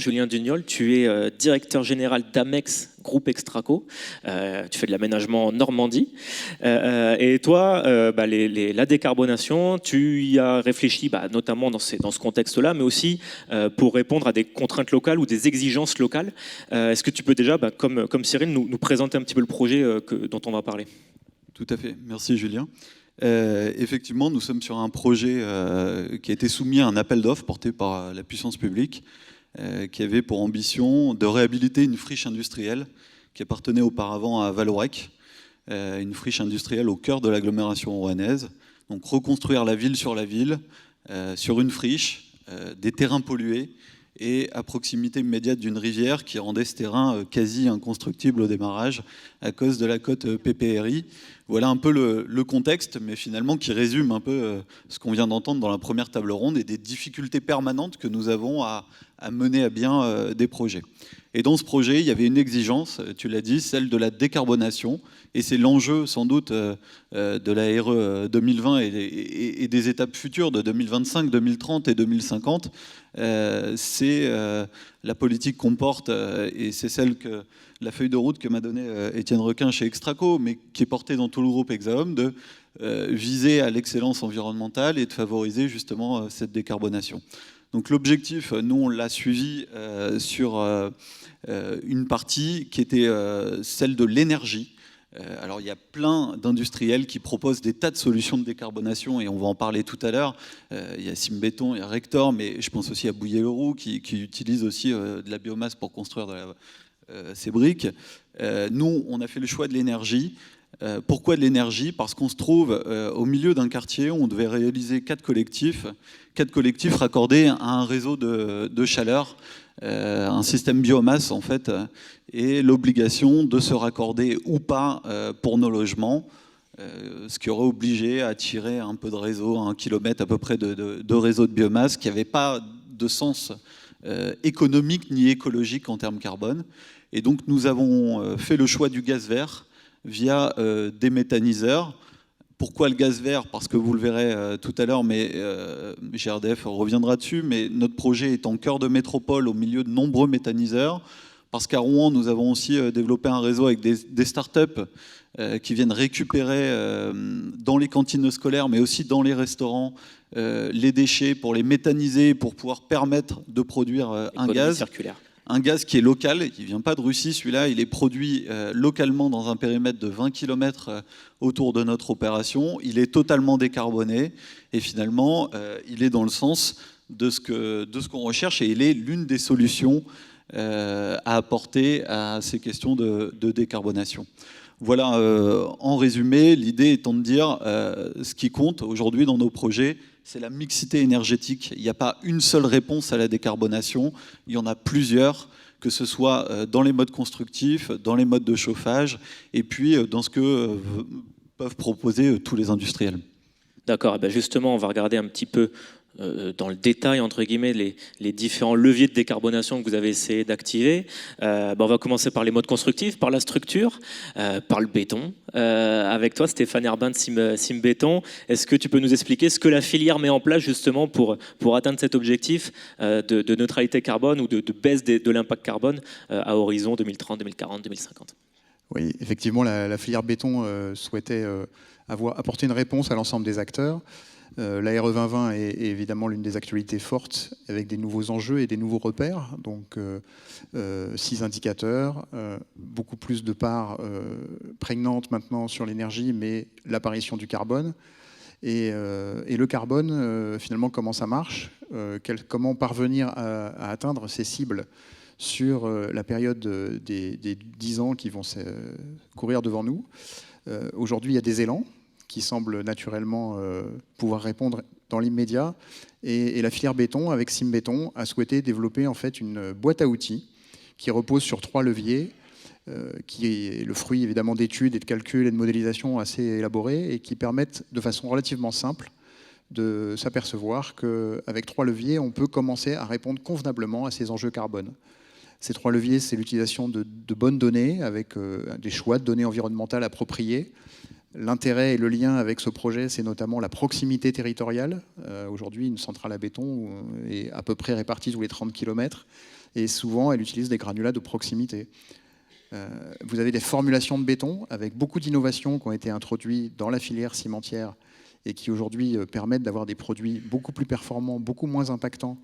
Julien Dugnol, tu es directeur général d'Amex Groupe Extraco. Tu fais de l'aménagement en Normandie. Et toi, la décarbonation, tu y as réfléchi notamment dans ce contexte-là, mais aussi pour répondre à des contraintes locales ou des exigences locales. Est-ce que tu peux déjà, comme Cyril, nous présenter un petit peu le projet dont on va parler? Tout à fait. Merci Julien. Effectivement, nous sommes sur un projet qui a été soumis à un appel d'offres porté par la puissance publique, qui avait pour ambition de réhabiliter une friche industrielle qui appartenait auparavant à Vallourec, une friche industrielle au cœur de l'agglomération rouennaise. Donc reconstruire la ville, sur une friche, des terrains pollués et à proximité immédiate d'une rivière qui rendait ce terrain quasi inconstructible au démarrage à cause de la cote PPRI. Voilà un peu le contexte, mais finalement qui résume un peu ce qu'on vient d'entendre dans la première table ronde et des difficultés permanentes que nous avons à mener à bien des projets. Et dans ce projet, il y avait une exigence, tu l'as dit, celle de la décarbonation. Et c'est l'enjeu sans doute de la RE 2020 et des étapes futures de 2025, 2030 et 2050. C'est la politique qu'on porte et c'est la feuille de route que m'a donnée Étienne Requin chez Extraco, mais qui est portée dans tout le groupe Hexaom, de viser à l'excellence environnementale et de favoriser justement cette décarbonation. Donc l'objectif, nous on l'a suivi sur une partie qui était celle de l'énergie. Alors il y a plein d'industriels qui proposent des tas de solutions de décarbonation et on va en parler tout à l'heure. Il y a Simbéton, il y a Rector, mais je pense aussi à Bouillé-Leroux qui utilise aussi de la biomasse pour construire ces briques. Nous, on a fait le choix de l'énergie. Pourquoi de l'énergie? Parce qu'on se trouve au milieu d'un quartier où on devait réaliser 4 collectifs raccordés à un réseau de chaleur, un système biomasse en fait, et l'obligation de se raccorder ou pas pour nos logements, ce qui aurait obligé à tirer un peu de réseau, 1 kilomètre à peu près de réseau de biomasse qui n'avait pas de sens économique ni écologique en termes carbone. Et donc nous avons fait le choix du gaz vert via des méthaniseurs. Pourquoi le gaz vert? Parce que vous le verrez tout à l'heure, mais GRDF reviendra dessus, mais notre projet est en cœur de métropole, au milieu de nombreux méthaniseurs, parce qu'à Rouen, nous avons aussi développé un réseau avec des startups qui viennent récupérer dans les cantines scolaires, mais aussi dans les restaurants, les déchets pour les méthaniser, pour pouvoir permettre de produire un gaz. Circulaire. Un gaz qui est local, qui ne vient pas de Russie, celui-là, il est produit localement dans un périmètre de 20 km autour de notre opération. Il est totalement décarboné et finalement, il est dans le sens de ce qu'on recherche et il est l'une des solutions à apporter à ces questions de décarbonation. Voilà, en résumé, l'idée étant de dire ce qui compte aujourd'hui dans nos projets, c'est la mixité énergétique. Il n'y a pas une seule réponse à la décarbonation, il y en a plusieurs, que ce soit dans les modes constructifs, dans les modes de chauffage, et puis dans ce que peuvent proposer tous les industriels. D'accord, justement, on va regarder un petit peu dans le détail, entre guillemets, les différents leviers de décarbonation que vous avez essayé d'activer. On va commencer par les modes constructifs, par la structure, par le béton. Avec toi, Stéphane Herbin de Simbéton, est-ce que tu peux nous expliquer ce que la filière met en place justement pour atteindre cet objectif de neutralité carbone ou de baisse de l'impact carbone à horizon 2030, 2040, 2050? Oui, effectivement, la filière béton souhaitait apporter une réponse à l'ensemble des acteurs. La RE 2020 est évidemment l'une des actualités fortes avec des nouveaux enjeux et des nouveaux repères. Donc 6 indicateurs, beaucoup plus de parts prégnantes maintenant sur l'énergie, mais l'apparition du carbone. Et le carbone, finalement, comment ça marche? Comment parvenir à atteindre ces cibles sur la période des 10 ans qui vont courir devant nous? Aujourd'hui, il y a des élans qui semblent naturellement pouvoir répondre dans l'immédiat. Et la filière béton, avec Simbéton, a souhaité développer en fait une boîte à outils qui repose sur 3 leviers, qui est le fruit évidemment d'études et de calculs et de modélisation assez élaborés et qui permettent de façon relativement simple de s'apercevoir qu'avec 3 leviers, on peut commencer à répondre convenablement à ces enjeux carbone. Ces 3 leviers, c'est l'utilisation de bonnes données avec des choix de données environnementales appropriés. L'intérêt et le lien avec ce projet, c'est notamment la proximité territoriale. Aujourd'hui, une centrale à béton est à peu près répartie tous les 30 km. et souvent elle utilise des granulats de proximité. Vous avez des formulations de béton avec beaucoup d'innovations qui ont été introduites dans la filière cimentière et qui aujourd'hui permettent d'avoir des produits beaucoup plus performants, beaucoup moins impactants,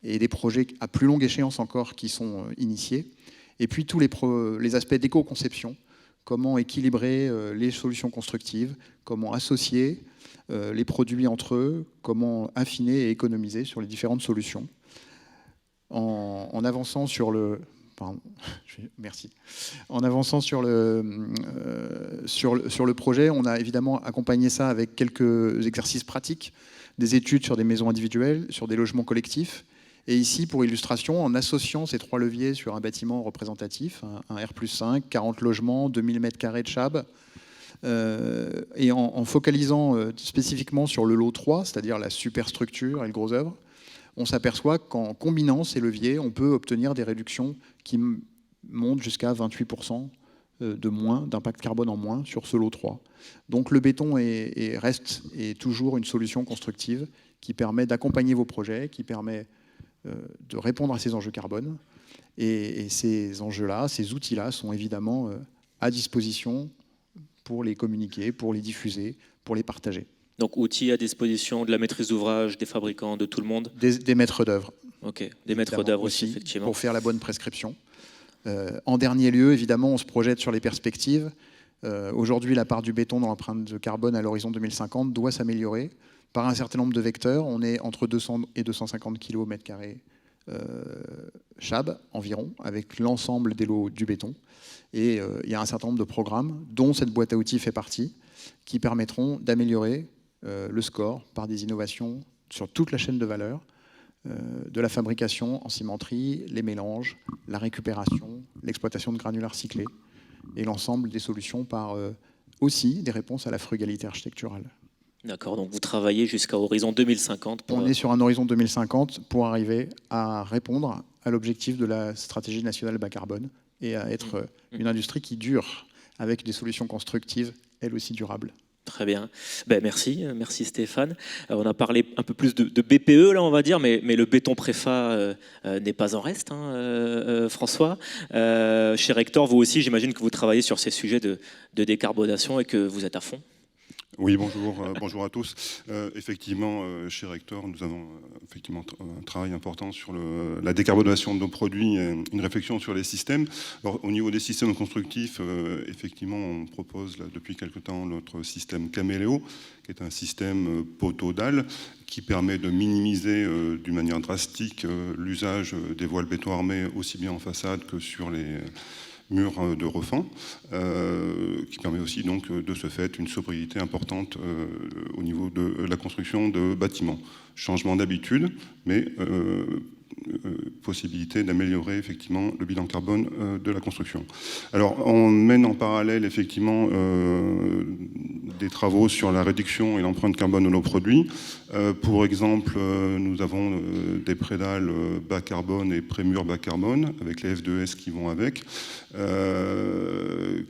et des projets à plus longue échéance encore qui sont initiés. Et puis tous les aspects d'éco-conception, comment équilibrer les solutions constructives, comment associer les produits entre eux, comment affiner et économiser sur les différentes solutions. En avançant sur le... Merci. En avançant sur le projet, on a évidemment accompagné ça avec quelques exercices pratiques, des études sur des maisons individuelles, sur des logements collectifs. Et ici, pour illustration, en associant ces 3 leviers sur un bâtiment représentatif, un R+5, 40 logements, 2000 m² de chab, et en focalisant spécifiquement sur le lot 3, c'est-à-dire la superstructure et le gros œuvre, on s'aperçoit qu'en combinant ces leviers, on peut obtenir des réductions qui montent jusqu'à 28% de moins, d'impact carbone en moins sur ce lot 3. Donc le béton reste toujours une solution constructive qui permet d'accompagner vos projets, qui permet de répondre à ces enjeux carbone. Et ces enjeux-là, ces outils-là sont évidemment à disposition pour les communiquer, pour les diffuser, pour les partager. Donc outils à disposition de la maîtrise d'ouvrage, des fabricants, de tout le monde. Des maîtres d'œuvre. Ok, des maîtres d'œuvre aussi, effectivement. Pour faire la bonne prescription. En dernier lieu, évidemment, on se projette sur les perspectives. Aujourd'hui, la part du béton dans l'empreinte de carbone à l'horizon 2050 doit s'améliorer par un certain nombre de vecteurs. On est entre 200 et 250 km² chab environ, avec l'ensemble des lots du béton. Et il y a un certain nombre de programmes, dont cette boîte à outils fait partie, qui permettront d'améliorer le score par des innovations sur toute la chaîne de valeur, de la fabrication en cimenterie, les mélanges, la récupération, l'exploitation de granulats recyclés et l'ensemble des solutions par aussi des réponses à la frugalité architecturale. D'accord, donc vous travaillez jusqu'à horizon 2050. On est sur un horizon 2050 pour arriver à répondre à l'objectif de la stratégie nationale bas carbone et à être une industrie qui dure avec des solutions constructives, elles aussi durables. Très bien. Merci Stéphane. On a parlé un peu plus de BPE, là, on va dire, mais le béton préfa n'est pas en reste, François. Chez Rector, vous aussi, j'imagine que vous travaillez sur ces sujets de décarbonation et que vous êtes à fond. Oui, bonjour à tous. Effectivement, chez Rector, nous avons effectivement un travail important sur la décarbonation de nos produits, une réflexion sur les systèmes. Alors, au niveau des systèmes constructifs, effectivement, on propose là, depuis quelque temps notre système Caméléo, qui est un système poteau-dalle qui permet de minimiser d'une manière drastique l'usage des voiles béton armés aussi bien en façade que sur les murs de refend, qui permet aussi donc de ce fait une sobriété importante au niveau de la construction de bâtiments. Changement d'habitude, mais possibilité d'améliorer effectivement le bilan carbone de la construction. Alors on mène en parallèle effectivement des travaux sur la réduction et l'empreinte carbone de nos produits. Pour exemple, nous avons des prédales bas carbone et prémurs bas carbone avec les F2S qui vont avec,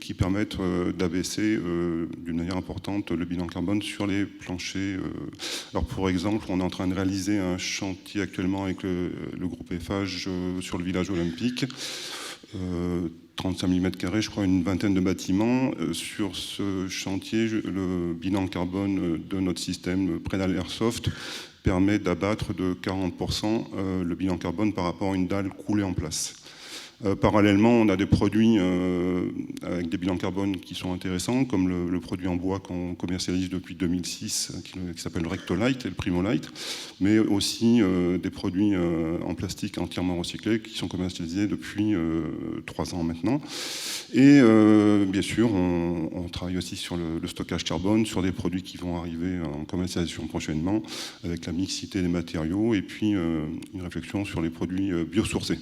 qui permettent d'abaisser d'une manière importante le bilan carbone sur les planchers. Alors pour exemple, on est en train de réaliser un chantier actuellement avec le groupe Eiffage sur le village olympique. 35 000 m², je crois, une vingtaine de bâtiments. Sur ce chantier, le bilan carbone de notre système Prédal Airsoft permet d'abattre de 40% le bilan carbone par rapport à une dalle coulée en place. Parallèlement, on a des produits avec des bilans carbone qui sont intéressants, comme le produit en bois qu'on commercialise depuis 2006, qui s'appelle le Rectolite et le Primolite, mais aussi des produits en plastique entièrement recyclés qui sont commercialisés depuis 3 ans maintenant. Et bien sûr, on travaille aussi sur le stockage carbone, sur des produits qui vont arriver en commercialisation prochainement, avec la mixité des matériaux et puis une réflexion sur les produits biosourcés.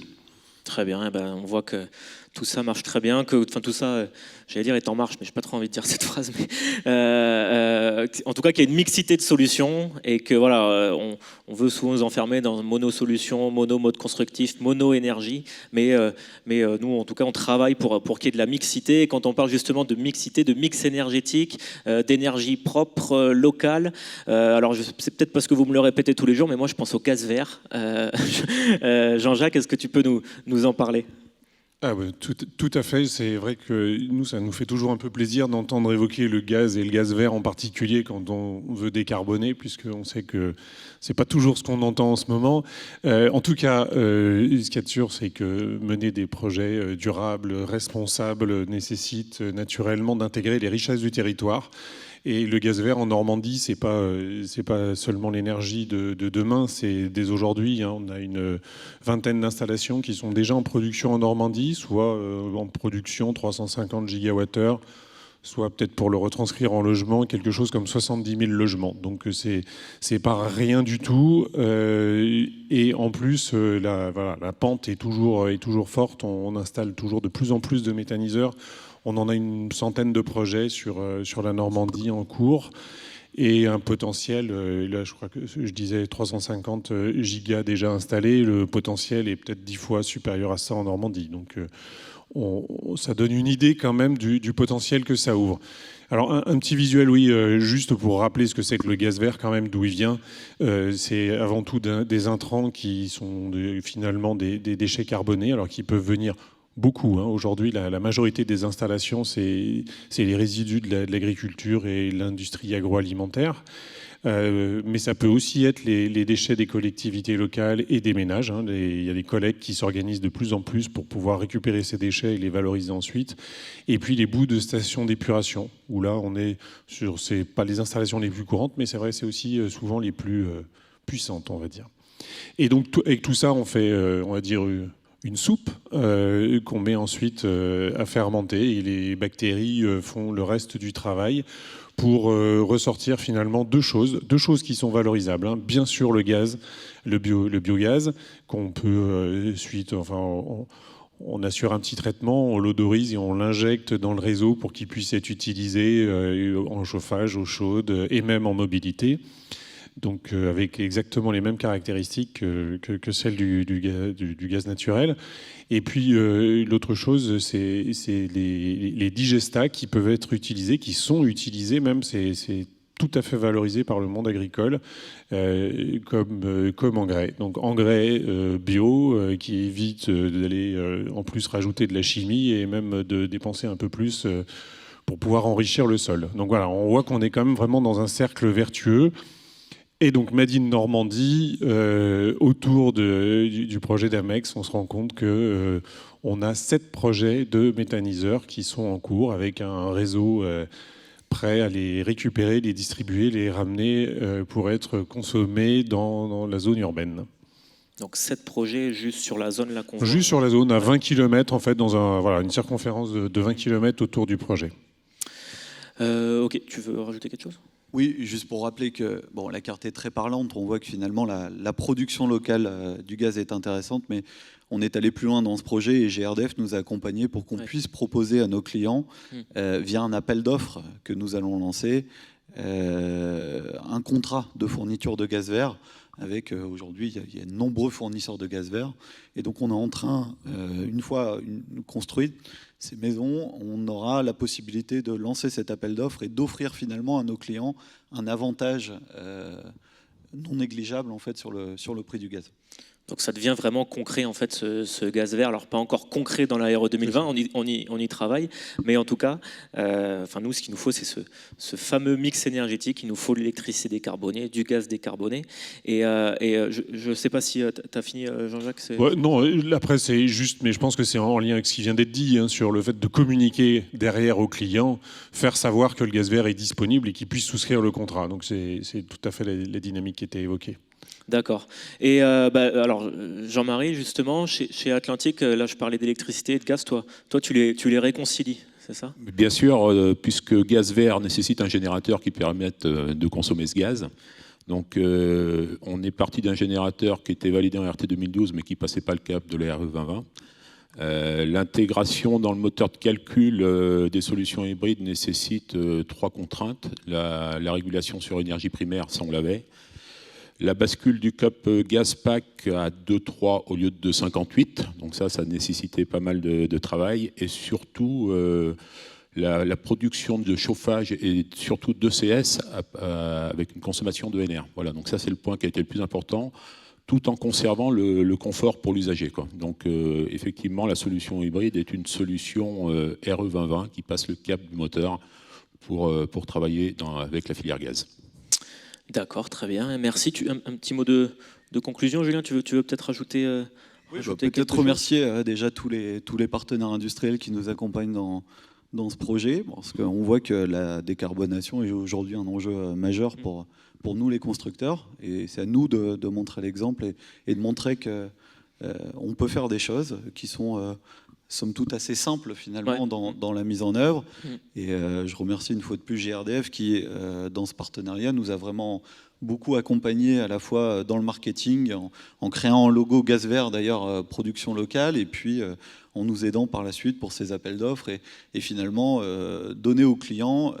Très bien, on voit que tout ça marche très bien, que tout ça, j'allais dire est en marche, mais j'ai pas trop envie de dire cette phrase, mais en tout cas qu'il y a une mixité de solutions et que voilà, on veut souvent nous enfermer dans mono-solution, mono-mode constructif, mono-énergie, mais nous en tout cas on travaille pour qu'il y ait de la mixité. Et quand on parle justement de mixité, de mix énergétique, d'énergie propre, locale, alors c'est peut-être parce que vous me le répétez tous les jours, mais moi je pense au gaz vert. Jean-Jacques, est-ce que tu peux nous en parler ? Ah ouais, tout à fait. C'est vrai que nous, ça nous fait toujours un peu plaisir d'entendre évoquer le gaz et le gaz vert en particulier quand on veut décarboner, puisqu'on sait que c'est pas toujours ce qu'on entend en ce moment. En tout cas, ce qu'il y a de sûr, c'est que mener des projets durables, responsables, nécessite naturellement d'intégrer les richesses du territoire. Et le gaz vert en Normandie, c'est pas seulement l'énergie de demain, c'est dès aujourd'hui. On a une vingtaine d'installations qui sont déjà en production en Normandie, soit en production 350 gigawattheures, soit peut-être pour le retranscrire en logement, quelque chose comme 70 000 logements. Donc c'est pas rien du tout. Et en plus, la pente est toujours forte. On installe toujours de plus en plus de méthaniseurs. On en a une centaine de projets sur la Normandie en cours et un potentiel, là je crois que je disais 350 gigas déjà installés, le potentiel est peut-être 10 fois supérieur à ça en Normandie. Donc ça donne une idée quand même du potentiel que ça ouvre. Alors un petit visuel, oui, juste pour rappeler ce que c'est que le gaz vert quand même, d'où il vient. C'est avant tout des intrants qui sont finalement des déchets carbonés, alors qui peuvent venir beaucoup. Aujourd'hui, la majorité des installations, c'est les résidus de l'agriculture et l'industrie agroalimentaire. Mais ça peut aussi être les déchets des collectivités locales et des ménages. Il y a des collectes qui s'organisent de plus en plus pour pouvoir récupérer ces déchets et les valoriser ensuite. Et puis les bouts de stations d'épuration, où là, on est sur, c'est pas les installations les plus courantes, mais c'est vrai, c'est aussi souvent les plus puissantes, on va dire. Et donc, avec tout ça, on fait, on va dire, une soupe qu'on met ensuite à fermenter, et les bactéries font le reste du travail pour ressortir finalement deux choses qui sont valorisables. Bien sûr le gaz, le biogaz, qu'on peut on assure un petit traitement, on l'odorise et on l'injecte dans le réseau pour qu'il puisse être utilisé en chauffage, eau chaude et même en mobilité. Donc avec exactement les mêmes caractéristiques que celles du gaz naturel. Et puis l'autre chose, c'est les digestats qui peuvent être utilisés, qui sont utilisés même, c'est tout à fait valorisé par le monde agricole comme engrais. Donc engrais bio qui évite d'aller en plus rajouter de la chimie et même de dépenser un peu plus pour pouvoir enrichir le sol. Donc voilà, on voit qu'on est quand même vraiment dans un cercle vertueux. Et donc, Made in Normandie, autour du projet d'Amex, on se rend compte qu'on a 7 projets de méthaniseurs qui sont en cours avec un réseau prêt à les récupérer, les distribuer, les ramener pour être consommés dans la zone urbaine. Donc 7 projets juste sur la zone là qu'on voit. Juste sur la zone, à 20 km, en fait, dans une circonférence de 20 km autour du projet. Ok, tu veux rajouter quelque chose ? Oui, juste pour rappeler que la carte est très parlante. On voit que finalement la production locale du gaz est intéressante, mais on est allé plus loin dans ce projet et GRDF nous a accompagnés pour qu'on puisse proposer à nos clients, via un appel d'offres que nous allons lancer, un contrat de fourniture de gaz vert. Avec aujourd'hui, il y a de nombreux fournisseurs de gaz vert. Et donc on est en train, une fois construites ces maisons, on aura la possibilité de lancer cet appel d'offres et d'offrir finalement à nos clients un avantage non négligeable en fait, sur le prix du gaz. Donc ça devient vraiment concret en fait ce gaz vert. Alors pas encore concret dans la RE 2020, on y travaille, mais en tout cas, nous ce qu'il nous faut c'est ce fameux mix énergétique. Il nous faut l'électricité décarbonée, du gaz décarboné. Et je ne sais pas si tu as fini, Jean-Jacques. Ouais, non, après c'est juste, mais je pense que c'est en lien avec ce qui vient d'être dit sur le fait de communiquer derrière aux clients, faire savoir que le gaz vert est disponible et qu'ils puissent souscrire le contrat. Donc c'est tout à fait la dynamique qui était évoquée. D'accord. Et alors, Jean-Marie, justement, chez Atlantique, là je parlais d'électricité et de gaz, toi tu les réconcilies, c'est ça ? Bien sûr, puisque gaz vert nécessite un générateur qui permette de consommer ce gaz. Donc on est parti d'un générateur qui était validé en RT 2012, mais qui ne passait pas le cap de la RE 2020. L'intégration dans le moteur de calcul des solutions hybrides nécessite 3 contraintes. La régulation sur énergie primaire, ça on l'avait. La bascule du cap gaz pack à 2,3 au lieu de 2,58. Donc ça nécessitait pas mal de travail. Et surtout, la production de chauffage et surtout d'ECS avec une consommation de NR. Voilà, donc ça c'est le point qui a été le plus important, tout en conservant le confort pour l'usager. Donc effectivement, la solution hybride est une solution RE 2020 qui passe le cap du moteur pour travailler avec la filière gaz. D'accord, très bien. Merci. Un petit mot de conclusion, Julien, tu veux peut-être rajouter je veux peut-être remercier déjà tous les partenaires industriels qui nous accompagnent dans ce projet, parce qu'on voit que la décarbonation est aujourd'hui un enjeu majeur pour nous les constructeurs, et c'est à nous de montrer l'exemple et de montrer qu'on peut faire des choses qui sont somme toute assez simples finalement dans la mise en œuvre. Et je remercie une fois de plus GRDF qui, dans ce partenariat, nous a vraiment beaucoup accompagné à la fois dans le marketing, en créant un logo Gaz Vert d'ailleurs, production locale, et puis en nous aidant par la suite pour ces appels d'offres et finalement donner aux clients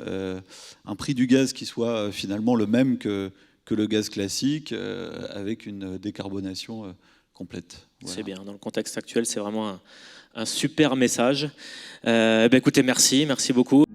un prix du gaz qui soit finalement le même que le gaz classique, avec une décarbonation complète. Voilà. C'est bien, dans le contexte actuel, c'est vraiment un super message. Écoutez, merci beaucoup.